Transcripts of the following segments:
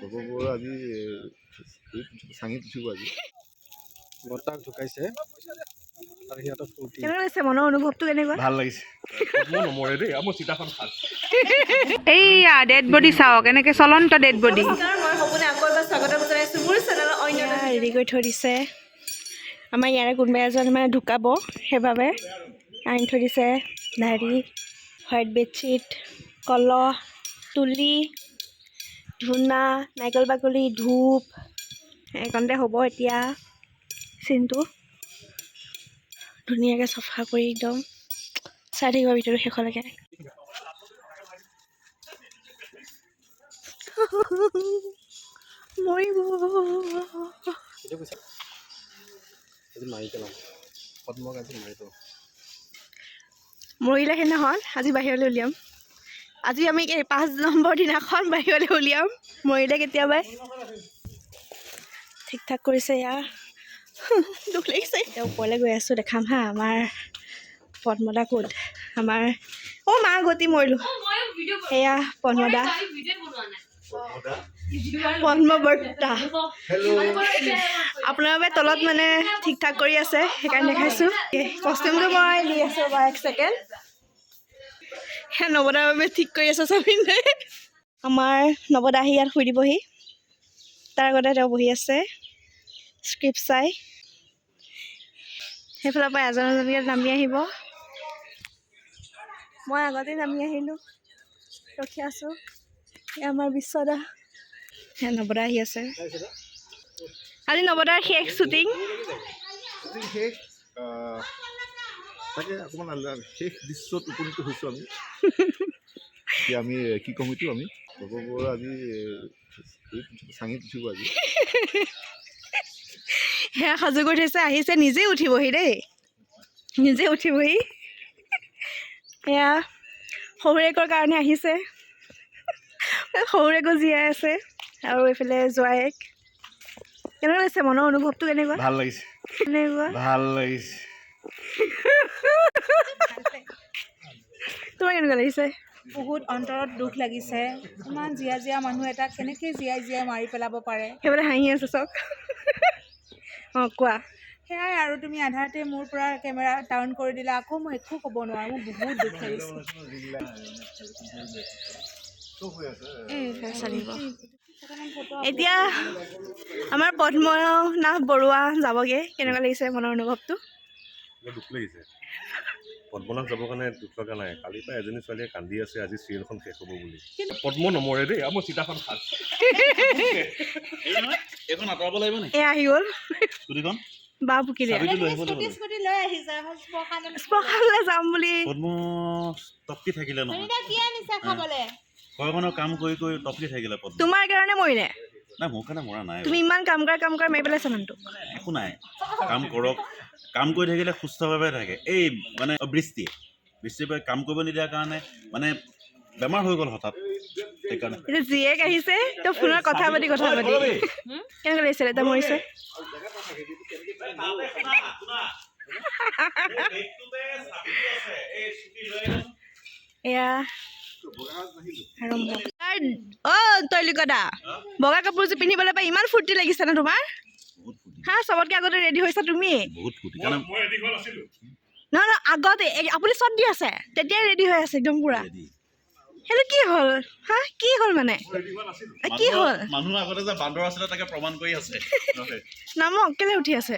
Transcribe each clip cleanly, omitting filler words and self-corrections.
খবৰবোৰ আজি চাঙিত উঠিব আজি বৰ্তাক ঢুকাইছে আৰু সিহঁতৰ ফূৰ্তি কেনেকুৱা লাগিছে মনৰ অনুভৱটো কেনেকুৱা ভাল লাগিছে মই নমৰে দেই মোৰ চিতাখন খাল এইয়া ডেড বডি চাওক এনেকৈ চলন্ত ডেড বডি মই সপোনে আকৌ এবাৰ স্বাগতম জনাইছোঁ মোৰ চেনেলৰ অন্য ৰেডি কৰি থৈ দিছে আমাৰ ইয়াৰে কোনোবা এজন মানে ঢুকাব সেইবাবে আনি থৈ দিছে নাৰী হোৱাইট বেডশ্বীট কলহ তুলি ধূনা নাৰিকল বাকলি ধূপ এইকণতে হ'ব এতিয়া চিনটো ধুনীয়াকৈ চফা কৰি একদম চাই থাকিব ভিতৰটো শেষলৈকে মৰিব মাৰি পেলাম পদ্মক আজি মাৰি পেলাম মৰিলে সেইদিনাখন আজি বাহিৰলৈ উলিয়াম আজি আমি 5 নম্বৰ দিনাখন বাহিৰলৈ উলিয়াম মৰিলে কেতিয়াবাই ঠিক ঠাক কৰিছে ইয়াৰ দুখ লাগিছে এতিয়া ওপৰলৈ গৈ আছোঁ দেখাম হা আমাৰ পদ্মদা ক'ত আমাৰ অঁ মা গতি মৰিলোঁ এয়া পদ্মদা পদ্মবৰ্তা আপোনাৰ বাবে তলত মানে ঠিক ঠাক কৰি আছে সেইকাৰণে দেখাইছোঁ কষ্টিউমটো মই দি আছোঁ বাৰু 1 ছেকেণ্ড সেয়া নৱদাৰ বাবে ঠিক কৰি আছে চাবিনে আমাৰ নৱদা আহি ইয়াত শুই দিবহি তাৰ আগতে তেওঁ বহি আছে স্ক্ৰিপ্ট চাই সেইফালৰ পৰা এজন এজনকৈ নামি আহিব মই আগতে নামি আহিলোঁ ৰখি আছোঁ আমাৰ বিশ্বদা সেয়া নৱদা আহি আছে আজি নৱদাৰ শেষ শ্বুটিং শেষ তাকে অকণমান শেষ দৃশ্যত উপনীত হৈছোঁ আমি এতিয়া আমি কি ক'ম এইটো আমি খবৰবোৰ আজি চাঙিত উঠিব আজি সেয়া সাজু কৰি থৈছে আহিছে নিজে উঠিবহি দেই নিজে উঠিবহি সেয়া শহুৰেকৰ কাৰণে আহিছে শহুৰেকো জীয়াই আছে আৰু এইফালে জোৱায়েক কেনেকুৱা লাগিছে মনৰ অনুভৱটো কেনেকুৱা ভাল লাগিছে কেনেকুৱা ভাল লাগিছে তোমাৰ কেনেকুৱা লাগিছে বহুত অন্তৰত দুখ লাগিছে ইমান জীয়া জীয়া মানুহ এটাক কেনেকৈ জীয়াই জীয়াই মাৰি পেলাব পাৰে সেইফালে হাঁহি আছে চক অঁ কোৱা সেয়াই আৰু তুমি আধাতে মোৰ পৰা কেমেৰা ডাউন কৰি দিলা আকৌ মই একো ক'ব নোৱাৰোঁ মোৰ বহুত দুখ লাগিছে এতিয়া আমাৰ পদ্মনাভ বৰুৱা যাবগৈ কেনেকুৱা লাগিছে মনৰ অনুভৱটো দুখ লাগিছে পদ্মনাভ যাবৰ কাৰণে দুখ লগা নাই কালিৰ পৰা এজনী ছোৱালীয়ে কান্দি আছে আজি চিৰিয়েলখন শেষ হ'ব বুলি পদ্ম নমৰে দেই মোৰ চিতাখন খাল এইখন আঁতৰাব লাগিব নি এয়া আহি গ'ল স্কুটিখন বা পুকিলে স্কুটি লৈ আহিছে স্পৰ্শালৈ যাম বুলি পদ্ম তপকি থাকিলে নহয় কি আনিছা খাবলৈ ঘৰখনৰ কাম কৰি কৰি তপকি থাকিলে পদ্ম তোমাৰ কাৰণে মৰিলে নাই মোৰ কাৰণে মৰা নাই তুমি ইমান কাম কৰা মাৰি পেলাইছা মানুহটোক একো নাই কাম কৰক কাম কৰি থাকিলে সুস্থভাৱে থাকে এই মানে বৃষ্টিৰ পৰা কাম কৰিব নিদিয়াৰ কাৰণে মানে বেমাৰ হৈ গ'ল হঠাৎ সেইকাৰণে এতিয়া জীয়েক আহিছে তো ফোনত কথা পাতি কেনেকুৱা লাগিছিলে এতিয়া মৰিছে এয়া তৈলিকদা বগা কাপোৰযোৰ পিন্ধিবলৈ পাই ইমান ফূৰ্তি লাগিছে ন তোমাৰ হা চবতকৈ আগতে ৰেডি হৈছা তুমি বহুত ফূৰ্তি কাৰণ নহয় আগতে আপুনি চট দি আছে তেতিয়াই ৰেডি হৈ আছে একদম পুৰা সেইটো কি হ'ল হা কি হ'ল মানে কি হ'ল মানুহ আগতে যে বান্দৰ আছিলে তাকে প্ৰমাণ কৰি আছে নামক কেলে উঠি আছে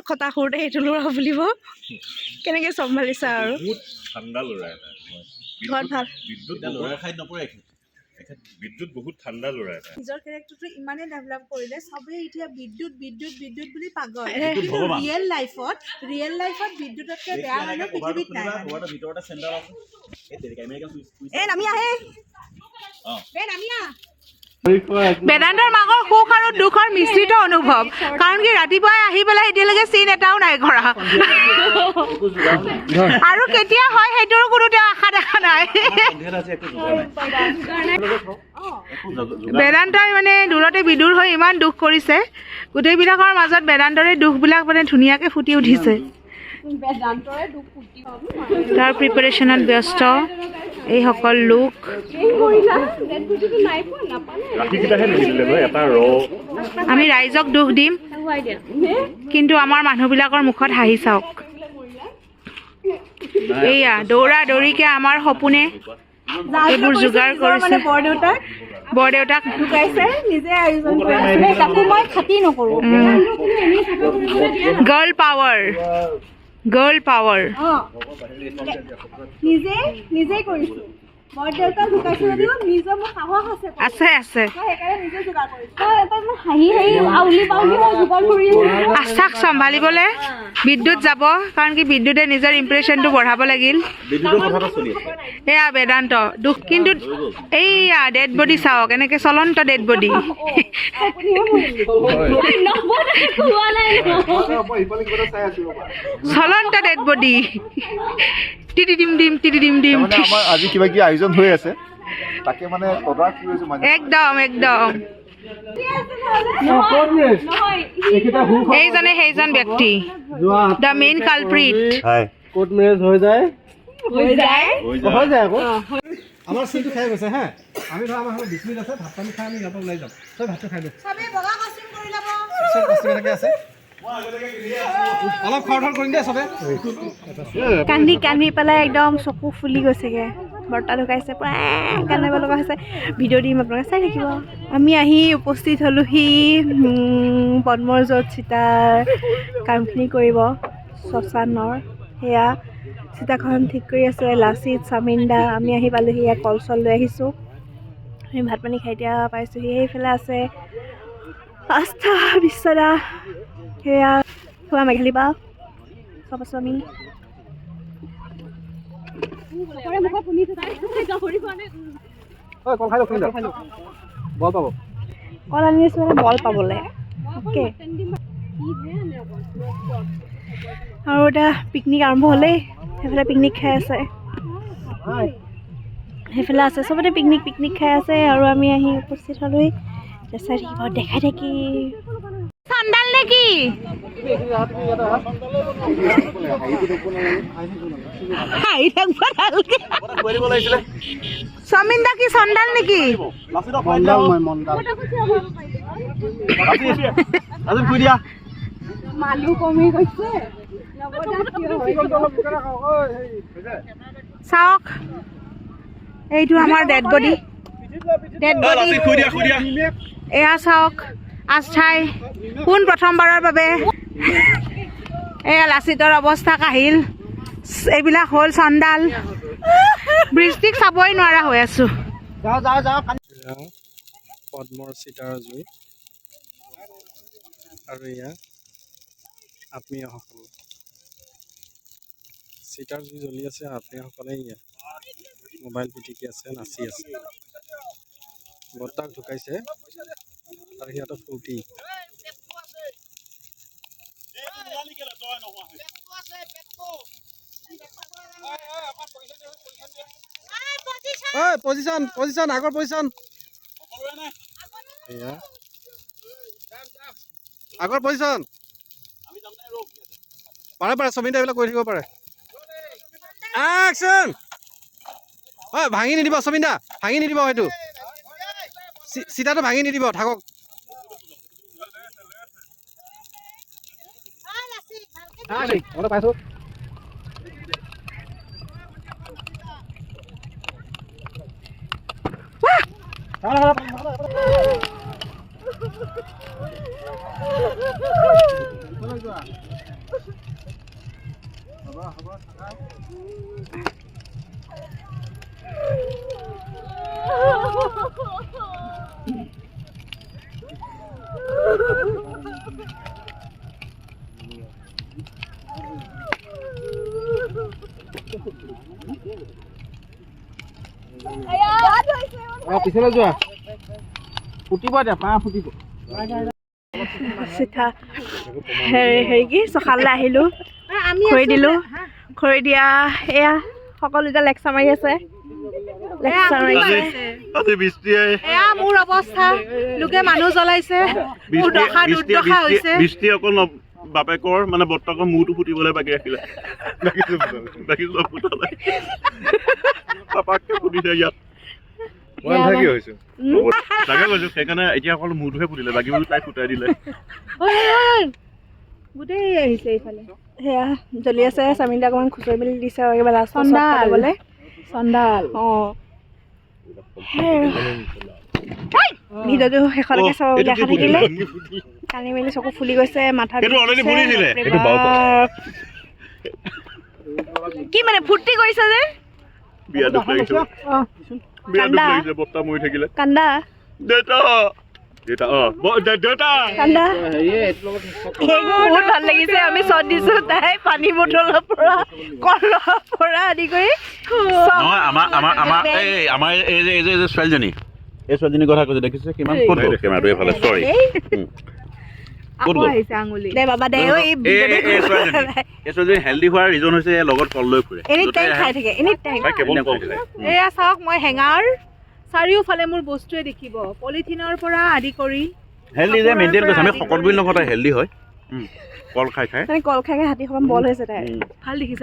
খটা সৰুতে সেইটো ল'ৰা বুলিব কেনেকৈ চম্ভালিছা আৰু ঠাণ্ডা ল'ৰা এটা ঘৰত ভাল বিদ্যুৎ ল'ৰাৰ ঠাইত নপৰে বিদ্যুৎ বহুত ঠাণ্ডা ল'ৰা এটা নিজৰ কেৰেক্টাৰটো ইমানেই ডেভেলপ কৰিলে চবেই এতিয়া বিদ্যুৎ বিদ্যুৎ বিদ্যুৎ বুলি পাগল ভগৱান। ৰিয়েল লাইফত বিদ্যুৎতকৈ বেয়া মানুহ পৃথিৱীত নাই ভিতৰতে চেণ্টাৰ আছে এই নামি আহে নামি আহ বেদান্তৰ মাকৰ সুখ আৰু দুখৰ মিশ্ৰিত অনুভৱ কাৰণ কি ৰাতিপুৱাই আহি পেলাই এতিয়ালৈকে চিন এটাও নাই ঘৰা আৰু কেতিয়া হয় সেইটোৰো কোনো তেওঁ আশা দেখা নাই বেদান্তই মানে দূৰতে বিদুৰ হৈ ইমান দুখ কৰিছে গোটেইবিলাকৰ মাজত বেদান্তৰে দুখবিলাক মানে ধুনীয়াকৈ ফুটি উঠিছে তাৰ প্ৰিপাৰেশ্যনত ব্যস্ত এইসকল লোক আমি ৰাইজক দুখ দিম, কিন্তু আমাৰ মানুহবিলাকৰ মুখত হাঁহি চাওক। এইয়া দৌৰা দৌৰিকে আমাৰ সপোনে এইবোৰ যোগাৰ কৰিছে। বৰদেউতাক ঢুকাইছে, নিজে আয়োজন কৰিছে, তাকো মই খাতি নকৰোঁ। Girl power, girl power. নিজে কৰিছোঁ। মই দেউতা ঢুকাইছে যদিও নিজৰ মোৰ সাহস আছে, আছে আছে। সেইকাৰণে নিজে যোগাৰ কৰিছোঁ। হাঁহি আউলি পাউলি যোগাৰ কৰি আস্থাক চম্ভালিবলৈ বিদ্যুৎ যাব, কাৰণ কি বিদ্যুতে নিজৰ ইম্প্ৰেশ্যনটো বঢ়াব লাগিল। এয়া বেদান্ত দুখ, কিন্তু এইয়া ডেড বডি চাওক, এনেকৈ চলন্ত ডেড বডি। চলন্ত ডেড বডি। আমাৰ আজি কিবা কিবি আয়োজন হৈ আছে, তাকে মানে তদাৰক কৰি আছো। একদম একদম এইজনে সেইজন ব্যক্তি, the main culprit. Court marriage হৈ যায় আকৌ। আমাৰ চিনটো খাই গৈছে হা। আমি ধৰা আমাৰ 20 মিনিট আছে, ভাত পানী খাই আমি ইয়াৰ পৰা ওলাই যাম। চব ভাতটো খাই দিওঁ, চব বস্তুবিলাকে আছে। অলপ খৰধৰ কৰিম দেই চবে। কান্দি কান্দি পেলাই একদম চকু ফুলি গৈছেগৈ। বৰ্তা ঢুকাইছে, পুৰা কান্দিব লগা হৈছে। ভিডিঅ' দিম, আপোনালোকে চাই থাকিব। আমি আহি উপস্থিত হ'লোহি পদ্মৰ য'ত চিতাৰ কামখিনি কৰিব, শ্মশানৰ। সেয়া চিতাখন ঠিক কৰি আছে লাচিত, চামিন্দা। আমি আহি পালোহি, ইয়াত কল চল লৈ আহিছোঁ। আমি ভাত পানী খাই দিয়া পাইছোঁহি। সেইফালে আছে আস্থা বিশ্বদা, সেয়া খোৱা মেঘালী বা, চব আছোঁ আমি। বল পাব, কল আনি আছোঁ মানে বল পাবলৈ। অ'কে, আৰু এটা পিকনিক আৰম্ভ হ'লেই। সেইফালে পিকনিক খাই আছে, সেইফালে আছে, চবতে পিকনিক পিকনিক খাই আছে। আৰু আমি আহি উপস্থিত হ'লোহি। চাই থাকিব, দেখাই থাকি। চন্দাল নেকি? চমিন্দা কি চন্দাল নেকি? মানুহ কমি গৈছে। চাওক, এইটো আমাৰ ডেড বডি। ডেড বডি এয়া চাওক। আস্থাই পোন প্ৰথমবাৰৰ বাবে এয়া লাচিতৰ অৱস্থা কাহিল। এইবিলাক হ'ল চন্দাল। বৃষ্টিক চাবই নোৱাৰা হৈ আছোঁ। পদ্মৰ চিতাৰ জুই, আৰু এয়া আত্মীয়সকল। চিতাৰ জুই জ্বলি আছে, আত্মীয়সকলে এয়া মোবাইল পিটিকি আছে, নাচি আছে। বৰ্তাক ঢুকাইছে আৰু সিহঁতৰ ফূৰ্তি। পজিশ্যন পজিশ্যন, আগৰ পজিশ্যন, এয়া আগৰ পজিশ্যন। পাৰে পাৰে, চমিন্দা এইবিলাক কৰি থাকিব পাৰে। একচন। হয়, ভাঙি নিদিব চমিন্দা, ভাঙি নিদিব। সেইটো চিতাটো ভাঙি নিদিব, থাকক। পাইছোঁ। পিছলৈ যোৱা, ফুটিব এতিয়া, পাৰ ফুটিব। চিঠা হেৰি কি চখালৈ আহিলোঁ, খৰি দিলোঁ। খৰি দিয়া এয়া সকলো এতিয়া লেকচাৰ মাৰি আছে। এয়া মোৰ অৱস্থা, লোকে মানুহ জ্বলাইছে, মোৰ দশা দুৰ্দশা হৈছে। বৃষ্টি অকল বাপেকৰ মানে বৰ্তাকৰ মূৰটো ফুটিবলৈ বাকী ৰাখিলে, বাকী চব ফুটালে। পাপাককে সুধিছে ইয়াত কি হৈছে তাকে কৈছো সেইকাৰণে এতিয়া অকল মূৰটোহে ফুটিলে বাকীবোৰ তাই ফুটাই দিলে গোটেই আহিছে এইফালে সেয়া জ্বলি আছে স্বামীলে অকণমান খুচৰি মেলি দিছে আৰু একেবাৰে লাষ্ট চন্দাল চন্দাল অঁ ভিডিঅ'টো শেষলৈকে চাব বুলি আশা থাকিলে কালি মেলি চকু ফুলি গৈছে মাথা সেইটো অলৰেডি ফুলিছিলে কি মানে ফূৰ্তি কৰিছে যে বিয়া দুখ লাগিছে বিয়া দুখ লাগিছে বৰ্তা মৰি থাকিলে কান্দা দেউতা দেউতা দেউতা কান্দা বহুত ভাল লাগিছে আমি শ্বট দিছোঁ তাই পানী বটলৰ পৰা কলৰ পৰা আদি কৰি নহয় আমাৰ এই যে ছোৱালীজনী এই ছোৱালীজনীৰ কথা কৈছে দেখিছে কিমান ক'ত গ'ল কেমেৰাটো এইফালে চৰি ক'ত গ'ল আহিছে আঙুলি দে বাবা দে ঐ এই ছোৱালীজনী হেল্ডি হোৱাৰ ৰিজন হৈছে লগত কল লৈ ফুৰে এনি টাইম খাই থাকে এনি টাইম তাই কেৱল কল খায় এয়া চাওক মই হেঙাৰ চাৰিওফালে মোৰ বস্তুৱে দেখিব পলিথিনৰ পৰা আদি কৰি হেল্ডি যে মেইনটেইন কৰিছে আমি শকত বুলি নকওঁ তাই হেল্ডি হয় কল খাই খাই কল খাই খাই হাতীখন বল হৈছে তাই ভাল দেখিছে